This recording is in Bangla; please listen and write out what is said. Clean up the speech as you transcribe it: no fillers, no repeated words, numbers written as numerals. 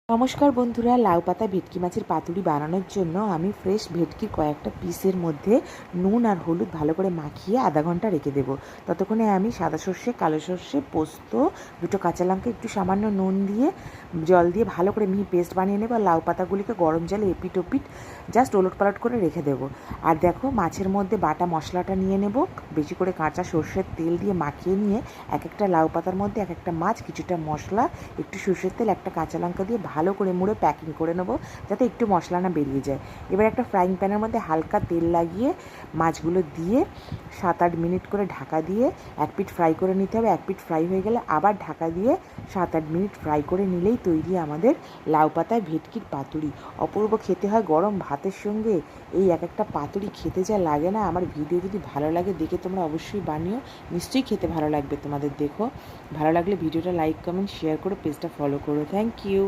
নমস্কার বন্ধুরা, লাউ পাতা ভেটকি মাছের পাতুরি বানানোর জন্য আমি ফ্রেশ ভেটকির কয়েকটা পিসের মধ্যে নুন আর হলুদ ভালো করে মাখিয়ে আধা ঘন্টা রেখে দেবো। ততক্ষণে আমি সাদা সর্ষে, কালো সর্ষে, পোস্ত, দুটো কাঁচা লঙ্কা, একটু সামান্য নুন দিয়ে জল দিয়ে ভালো করে মিহি পেস্ট বানিয়ে নেবো। আর লাউ পাতাগুলিকে গরম জলে এপিট ওপিট জাস্ট ওলট পালট করে রেখে দেবো। আর দেখো, মাছের মধ্যে বাটা মশলাটা নিয়ে নেব। বেশি করে কাঁচা সর্ষের তেল দিয়ে মাখিয়ে নিয়ে এক একটা লাউ পাতার মধ্যে এক একটা মাছ, কিছুটা মশলা, একটু সর্ষের তেল, একটা কাঁচা লঙ্কা দিয়ে ভালো করে মুড়ে প্যাকিং করে নেবো, যাতে একটু মশলা না বেরিয়ে যায়। এবার একটা ফ্রাইং প্যানের মধ্যে হালকা তেল লাগিয়ে মাছগুলো দিয়ে 7-8 মিনিট করে ঢাকা দিয়ে এক পিঠ ফ্রাই করে নিতে হবে। এক পিঠ ফ্রাই হয়ে গেলে আবার ঢাকা দিয়ে 7-8 মিনিট ফ্রাই করে নিলেই তৈরি আমাদের লাউ পাতায় ভেটকির পাতুরি। অপূর্ব খেতে হয় গরম ভাতের সঙ্গে। এই এক একটা পাতুরি খেতে যা লাগে না। আমার ভিডিও যদি ভালো লাগে দেখে তোমরা অবশ্যই বানিও, নিশ্চয়ই খেতে ভালো লাগবে তোমাদের। দেখো, ভালো লাগলে ভিডিওটা লাইক, কমেন্ট, শেয়ার করো, পেজটা ফলো করো। Thank you.